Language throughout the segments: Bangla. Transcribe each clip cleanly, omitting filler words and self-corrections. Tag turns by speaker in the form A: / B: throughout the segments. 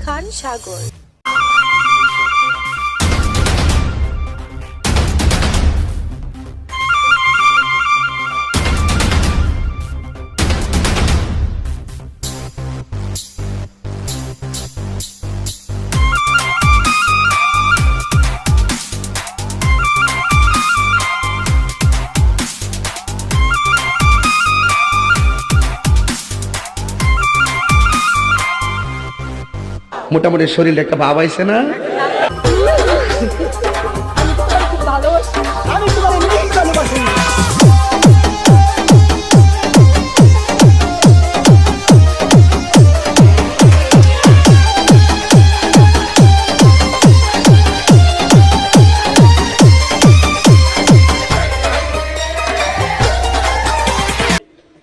A: খান সাগর।
B: মোটামুটি শরীরে একটা ভাব আইছে না?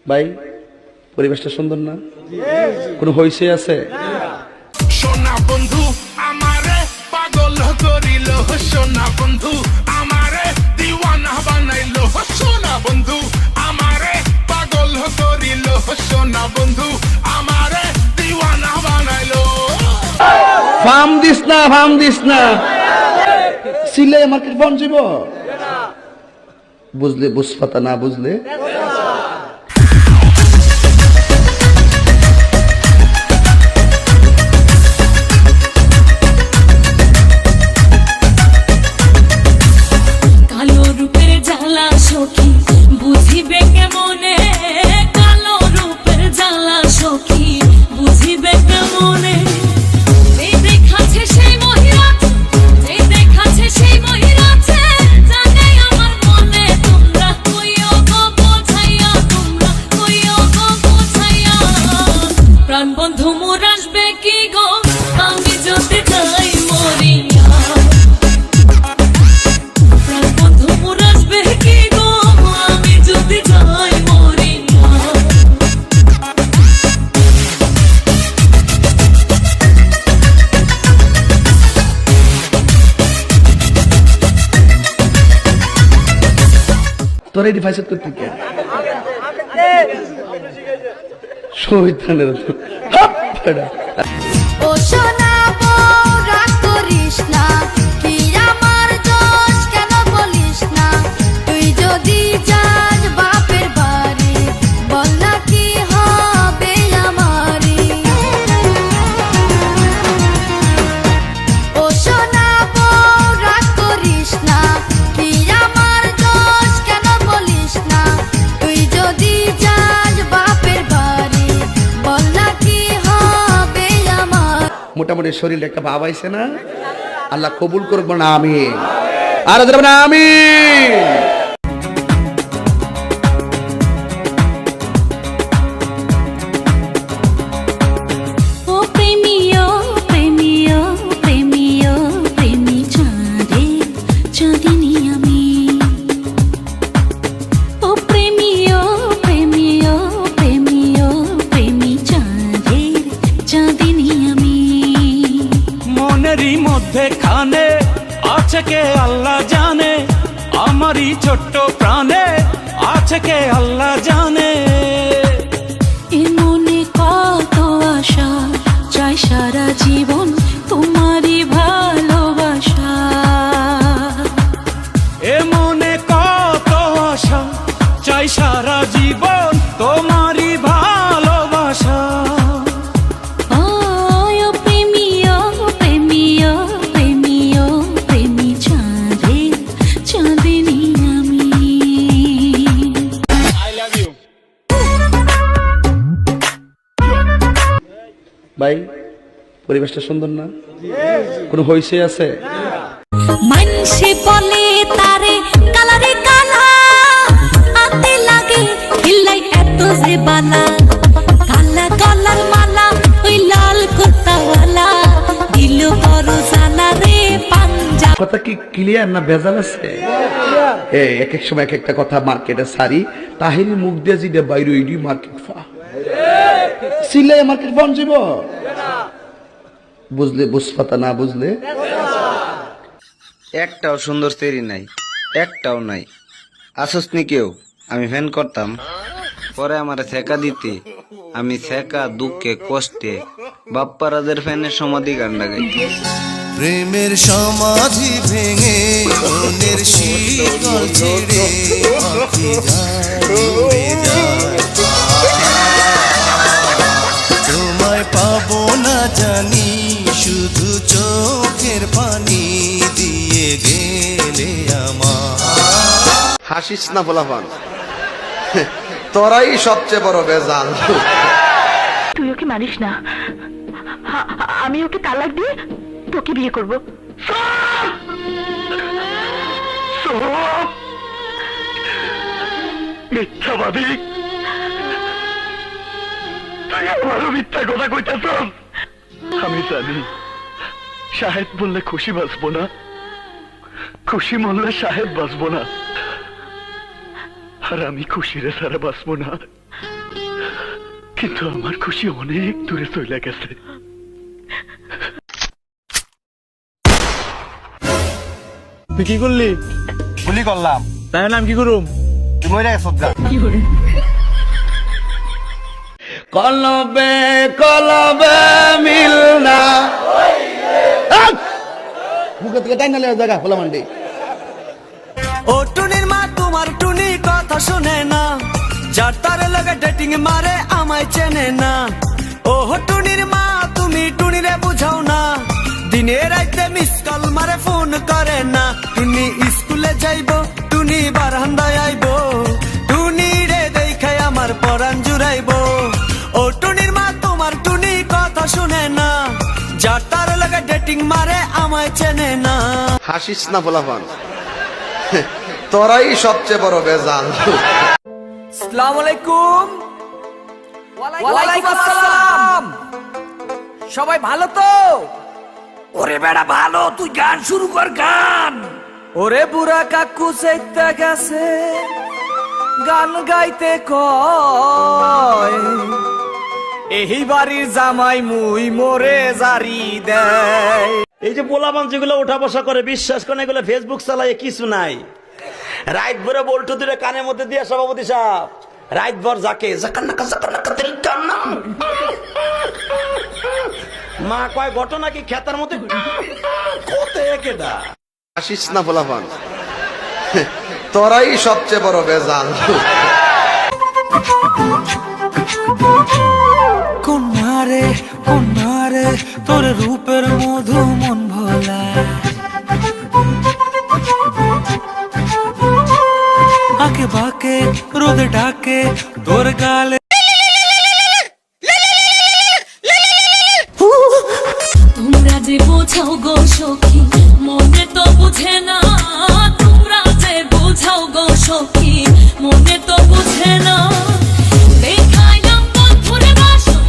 B: ভাই পরিবেশটা সুন্দর না? কোনো হইছে আছে?
C: সোনা বন্ধু আমারে পাগল করিল, সোনা বন্ধু আমারে দিওয়ানা বানাইল, সোনা বন্ধু আমারে পাগল করিল, সোনা বন্ধু আমারে দিওয়ানা বানাইল।
B: ফার্ম দিস না, ফার্ম দিস না, সিলে মার্কেট বন যাব বুঝলে, বুঝপাতা না বুঝলে।
D: বুঝিবে কেমনে কালো রূপের জ্বালা সখী, বুঝিবে কেমনে যে দেখাচ্ছে সেই মহিরাজ, যে দেখাচ্ছে সেই মহিরাজ জানে আমার মনে। তোমরা কইও গো বোঝাইয়া, তোমরা কইও গো বোঝাইয়া, প্রাণ বন্ধু মোর আসবে কি গো আমি যদি যাই মরিয়া। প্রাণ বন্ধু মোর আসবে কি গো আমি যদি যাই মরিয়া।
B: তোর এই ডিভাইস করতে কে শহীদানের
E: ও সোনা বউ রাগ করিস না, কি আমার দোষ কেন বলিস না, তুই যদি যাস বাপের বাড়ি বল না কি হবে আমারি। ও সোনা বউ রাগ করিস না, কি আমার দোষ কেন বলিস না, তুই যদি যাস বাপের বাড়ি বল না কি হবে আমার।
B: মোটামুটি শরীরে একটা ভাব আইছে না? আল্লাহ কবুল করবো না আমি আর না আমি।
D: ও প্রেমিও প্রেমিও প্রেমিও প্রেমী চাঁদে চাঁদিনী আমি। ও প্রেমিও প্রেমিও প্রেমিও প্রেমী চাঁদে চাঁদিনী আমি।
F: মনেরই মধ্যে খানে আছে কে আল্লাহ জানে, আমারই ছোট্ট প্রাণে আছে কে আল্লাহ জানে।
D: এ মনে কত আশা চাই সারা জীবন তোমারই ভালোবাসা।
F: এ মনে কত আশা চাই সারা জীবন তোমারই ভালোবাসা।
D: ও প্রেমিও প্রেমিও প্রেমিও প্রেমী চাঁদে চাঁদিনী আমি।
B: ভাই পরিবেশটা সুন্দর না? কোনো হইছে আছে?
D: মানসে বলে তারে কালারে কালা, আতে লাগে হিলাই এত যে বালা, কালা গলার মালা ওই লাল কুর্তাওয়ালা দিল বড় জালা রে পাঞ্জা।
B: কথা কি ক্লিয়ার না ভেজাল আছে? এক এক সময় এক একটা কথা মার্কেটে সারি, তাহিনী মুখ দিয়ে জিদে বাইরে ইডি মার্কেট ফা সিলে মার্কেট বন যাব বুঝলে, বুঝপাতা না বুঝলে।
G: একটাও সুন্দর সেরি নাই, একটাও নাই। আসস নি কেউ? আমি ফ্যান করতাম, পরে আমার ছেকা দিতে, আমি ছেকা দুঃখে কষ্টে বাপ্পারাজের ফ্যানের সমাধি গানটা গাই।
A: প্রেমের সমাধি ভেঙে মনের শীতল ছেড়ে পাখি যায় উড়ে যায়। তোমায় পাবো না জানি শুধু চোখের পানি দিয়ে গেলে আমার।
B: হাসিস না পোলাপান, তোরাই সবচেয়ে বড় বেজাল।
H: তুই ওকে মানিস না, আমি ওকে তালাক দিয়ে তোকে বিয়ে করব।
I: মিথ্যাবাদী, তুই আমারও মিথ্যা কথা কইতেছ। আমি জানি সাহেব বললে খুশি বাঁচবো না, খুশি মরলে সাহেব বাঁচবো না, আর আমি খুশিরে ছাড়া বাঁচবো না। কিন্তু আমার খুশি অনেক দূরে চলে গেছে।
F: তুই কি করলি?
I: গুলি করলাম,
F: তাই নাম কি করুম?
I: তুই মরে গেছ।
B: কলবে কলবে মিল না, মুখে থেকে টাইনা লেগে জায়গা খোলা মান্ডি।
F: ও টুনির মা তোমার টুনি কথা শুনে না, যার তার লগে ডেটিং মারে আমায় চেনে না। ও টুনির মা তুমি টুনিরে বুঝাও না, দিনে রাইতে মিস কল মারে ফোন করে না। টুনি স্কুলে যাইবো, টুনি বারান্দায় আইবো, টুনি রে দেখে আমার পরাণ জুড়াইবো। ও টুনির মা তোমার টুনি কথা শুনে না, যার তার লগে ডেটিং মারে আমায় চেনে না।
B: হাসিস না পোলাপান, তোরাই সবচেয়ে বড় বেজাল।
F: আসসালামু আলাইকুম। ওয়ালাইকুম আসসালাম। সবাই ভালো তো?
I: ওরে বেড়া ভালো, তুই গান শুরু কর গান।
F: ওরে বুড়া কাকু চাইতে গেছে, গান গাইতে কয়, এই বাড়ির জামাই মুই মোরে জারি দেয়।
J: এই যে পোলাপান যেগুলো ওঠা বসা করে, বিশ্বাস করে এগুলো ফেসবুক চালায় কিছু নাই। রাত ভরে বল্টু দূরে কানের মধ্যে দিয়ে সভাপতি সাহেব রাত ভর যাকে মা কয় ঘটনা কি খেতার মধ্যে কোথায় কেডা।
B: হাসিস না পোলাপান, তোরাই সবচেয়ে বড় বেজাল।
F: কন্যারে তোর রূপের মধু মন ভোলা, আকে বাকে রোদ ডাকে তোর গালে।
D: তোমরা যে বোঝাও গো সখী, মনে তো বুঝে না। তোমরা যে বোঝাও গো সখী, মনে তো বুঝে না। দেখাইলাম বন্ধুর বাসন,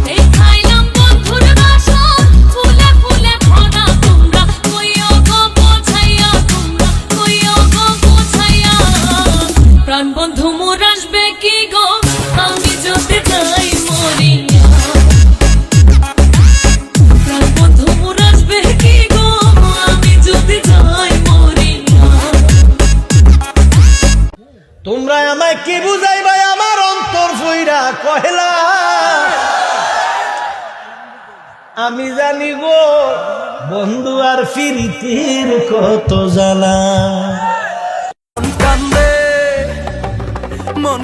D: দেখাইলাম বন্ধুর বাসন, ফুলে ফুলে ভরা। তোমরা কইও গো বোঝাইয়া, তোমরা কইও গো বোঝাইয়া। প্রাণ বন্ধু মোর আসবে কি গো, আমি যদি যাই মরিয়া। প্রাণ বন্ধু মোর আসবে কি গো, আমি যদি যাই মরিয়া।
J: তোমরা আমায় কি বুঝাইবা, আমার অন্তর ফুইরা কহেলা। আমি জানি গো বন্ধু আর ফিরিতির কত জ্বালা।
F: মন কান্দে মন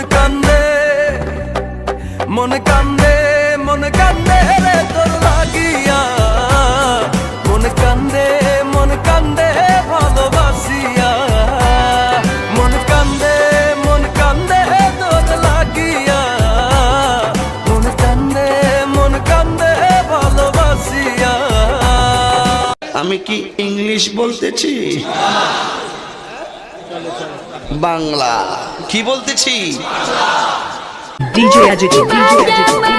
F: কান্দে মন কান্দে রে তোর লাগিয়া। মন কান্দে ভালোবাসিয়া। মন কান্দে তোর লাগিয়া। মন কান্দে ভালোবাসিয়া।
B: আমি কি ইংলিশ বলতেছি? বাংলা কি বলতেছি?
H: DJ Ajit, DJ Ajit.